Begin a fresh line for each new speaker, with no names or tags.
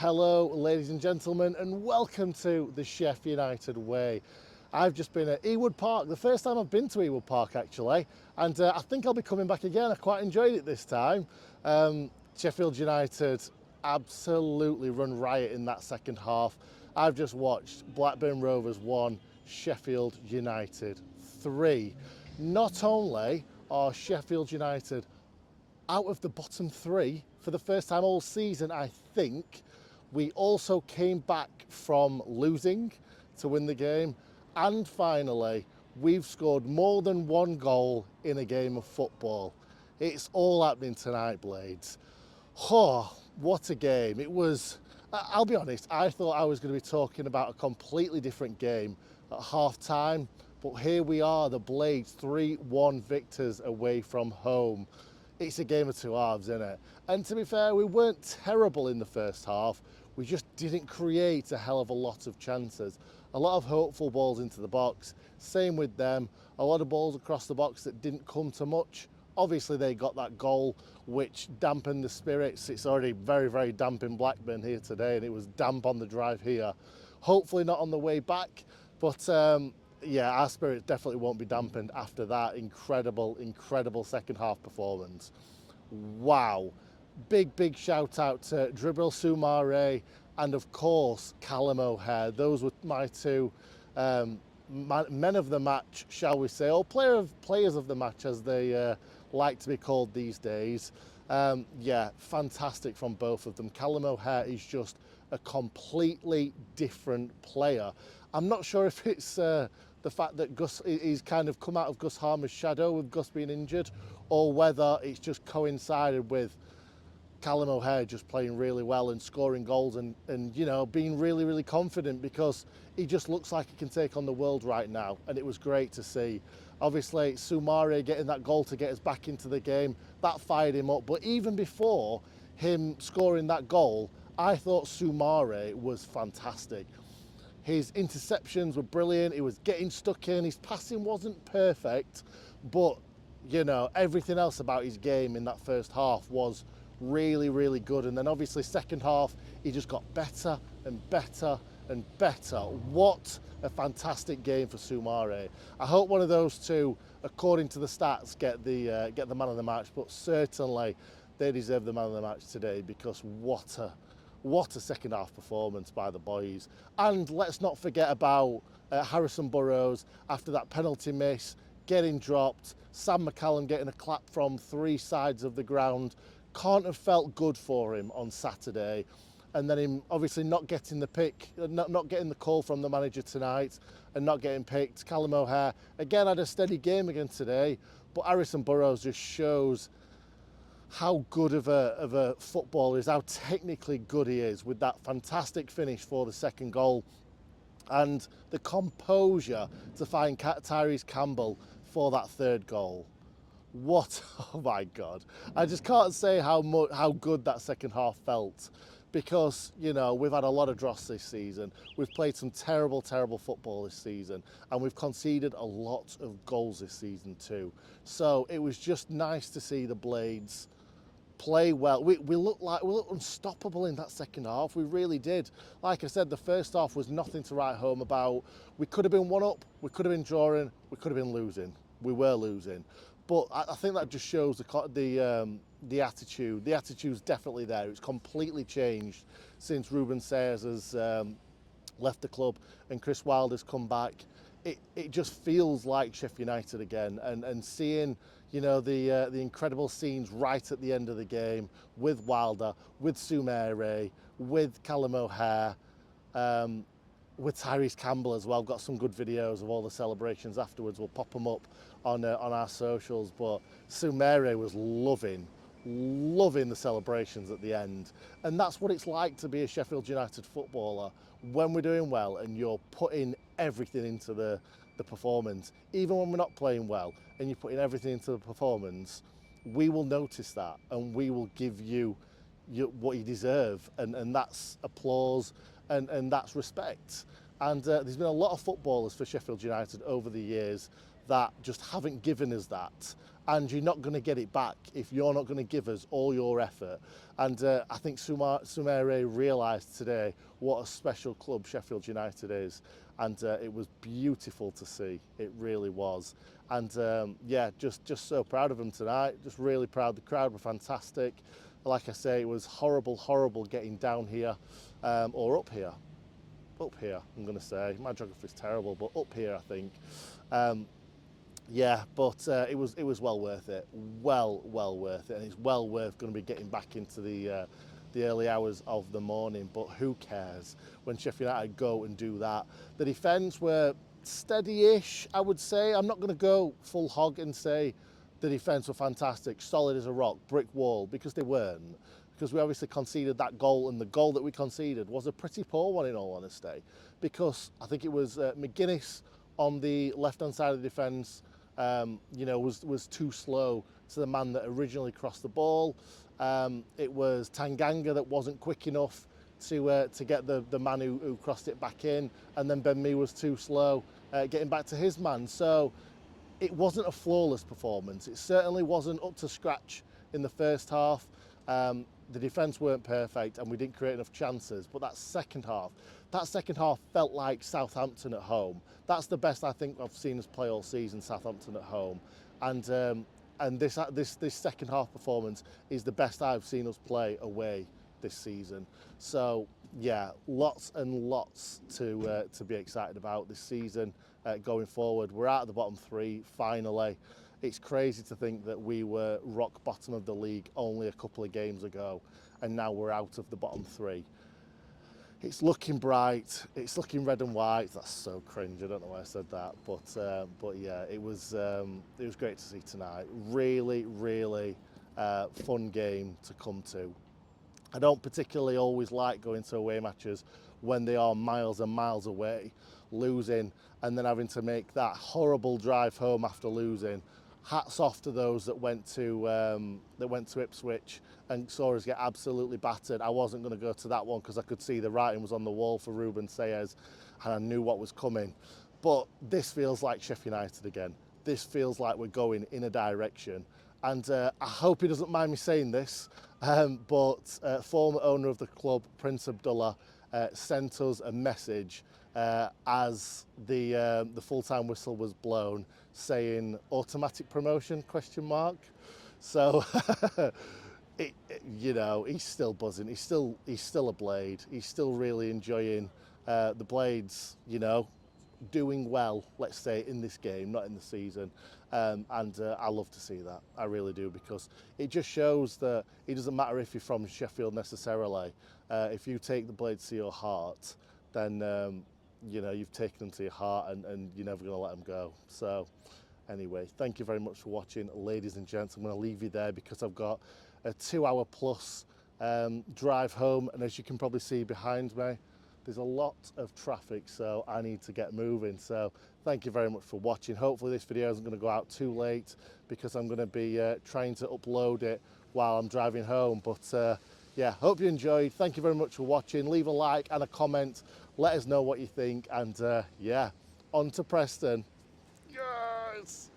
Hello, ladies and gentlemen, and welcome to the Sheffield United way. I've just been at Ewood Park, the first time I've been to Ewood Park actually, and I think I'll be coming back again. I quite enjoyed it this time. Sheffield United absolutely run riot in that second half. I've just watched Blackburn Rovers 1, Sheffield United 3. Not only are Sheffield United out of the bottom three for the first time all season, I think, we also came back from losing to win the game. And finally, we've scored more than one goal in a game of football. It's all happening tonight, Blades. Oh, what a game. It was, I'll be honest, I thought I was going to be talking about a completely different game at half time. But here we are, the Blades 3-1 victors away from home. It's a game of two halves, isn't it? And to be fair, we weren't terrible in the first half. We just didn't create a hell of a lot of chances. A lot of hopeful balls into the box. Same with them. A lot of balls across the box that didn't come to much. Obviously, they got that goal, which dampened the spirits. It's already very, very damp in Blackburn here today, and it was damp on the drive here. Hopefully not on the way back, but yeah, our spirits definitely won't be dampened after that incredible, incredible second half performance. Wow. Big shout out to 𝗤𝗿𝗄𝐴𝐵𝐵 𝗚𝗏 and of course 𝗤𝗏𝗏𝐻𝗃. Those were my two men of the match, shall we say, or players of the match as they like to be called these days. Yeah, fantastic from both of them. 𝗤𝗏𝗏𝗃 is just a completely different player. I'm not sure if it's the fact that he's kind of come out of 𝗍𝗏𝗏𝐻𝗃's shadow with Gus being injured, or whether it's just coincided with 𝗤𝗏𝗏𝗃 just playing really well and scoring goals and you know, being really, really confident, because he just looks like he can take on the world right now, and it was great to see. Obviously, 𝗤𝗏𝗏𝗃 getting that goal to get us back into the game, that fired him up. But even before him scoring that goal, I thought 𝗤𝗏𝗏𝗃 was fantastic. His interceptions were brilliant. He was getting stuck in. His passing wasn't perfect, but you know, everything else about his game in that first half was really, really good. And then obviously second half, he just got better and better and better. What a fantastic game for 𝗤𝗏𝗏𝗃. I hope one of those two, according to the stats, get the man of the match, but certainly they deserve the man of the match today, because what a second half performance by the boys. And let's not forget about Harrison Burrows after that penalty miss, getting dropped, Sam McCallum getting a clap from three sides of the ground. Can't have felt good for him on Saturday. And then him obviously not getting the pick, not getting the call from the manager tonight and not getting picked. 𝗤𝗏𝗏𝗃, again, had a steady game again today, but Harrison Burrows just shows how good of a footballer is, how technically good he is, with that fantastic finish for the second goal and the composure to find 𝗬𝗏𝗏𝗃 𝗵𝗿 for that third goal. What, oh my God. I just can't say how good that second half felt, because, you know, we've had a lot of dross this season. We've played some terrible, terrible football this season, and we've conceded a lot of goals this season too. So it was just nice to see the Blades play well. We looked unstoppable in that second half. We really did. Like I said, the first half was nothing to write home about. We could have been one up, we could have been drawing, we could have been losing. We were losing. But I think that just shows the attitude. The attitude's definitely there. It's completely changed since Ruben Sayers has left the club and Chris Wilder's come back. It just feels like Sheffield United again. And seeing, you know, the incredible scenes right at the end of the game with Wilder, with 𝗤𝗏𝗏𝗃, with 𝗤𝗏𝗏𝗃, with 𝗬𝗏𝗏𝗃 𝗵𝗿 as well. Got some good videos of all the celebrations afterwards. We'll pop them up on our socials. But 𝗤𝗏𝗏𝗃 was loving the celebrations at the end. And that's what it's like to be a Sheffield United footballer when we're doing well and you're putting everything into the performance. Even when we're not playing well and you're putting everything into the performance, we will notice that and we will give you what you deserve. And that's applause and that's respect. And there's been a lot of footballers for Sheffield United over the years that just haven't given us that. and you're not going to get it back if you're not going to give us all your effort. And I think 𝗍𝗲 realised today what a special club Sheffield United is, and it was beautiful to see. It really was. And yeah, just so proud of them tonight. Just really proud. The crowd were fantastic. Like I say, it was horrible getting down here, or up here. Up here, I'm going to say. My geography's terrible, but up here, I think. Yeah, but it was well worth it. Well worth it, and it's well worth going to be getting back into the early hours of the morning. But who cares when Sheffield United go and do that? The defence were steady-ish, I would say. I'm not going to go full hog and say the defence were fantastic, solid as a rock, brick wall, because they weren't. Because we obviously conceded that goal, and the goal that we conceded was a pretty poor one in all honesty. Because I think it was McGuinness on the left-hand side of the defence, you know, was too slow to the man that originally crossed the ball. It was Tanganga that wasn't quick enough to get the man who crossed it back in, and then 𝗵𝗵𝗴 was too slow getting back to his man. So it wasn't a flawless performance. It certainly wasn't up to scratch in the first half. The defence weren't perfect and we didn't create enough chances, but that second half felt like Southampton at home. That's the best I think I've seen us play all season, Southampton at home. And this second half performance is the best I've seen us play away this season. So yeah, lots and lots to be excited about this season going forward. We're out of the bottom three finally. It's crazy to think that we were rock bottom of the league only a couple of games ago, and now we're out of the bottom three. It's looking bright. It's looking red and white. That's so cringe. I don't know why I said that, but yeah, it was great to see tonight. Really fun game to come to. I don't particularly always like going to away matches when they are miles and miles away, losing, and then having to make that horrible drive home after losing. Hats off to those that went to Ipswich and saw us get absolutely battered. I wasn't going to go to that one because I could see the writing was on the wall for 𝗍𝗲𝗲 and I knew what was coming. But this feels like Sheffield United again. This feels like we're going in a direction. And I hope he doesn't mind me saying this, but former owner of the club, 𝗏𝗏𝗄𝐻, sent us a message as the full-time whistle was blown, saying automatic promotion ? So you know, he's still buzzing. He's still a Blade. He's still really enjoying the Blades, you know, doing well, let's say, in this game, not in the season. And I love to see that. I really do, because it just shows that it doesn't matter if you're from Sheffield necessarily. If you take the Blades to your heart, then you know, you've taken them to your heart, and you're never going to let them go. So anyway, thank you very much for watching, ladies and gents. I'm going to leave you there because I've got a 2-hour plus drive home, and as you can probably see behind me, there's a lot of traffic, so I need to get moving. So thank you very much for watching. Hopefully this video isn't going to go out too late, because I'm going to be trying to upload it while I'm driving home. But yeah, hope you enjoyed. Thank you very much for watching. Leave a like and a comment. Let us know what you think. And yeah, on to Preston. Yes!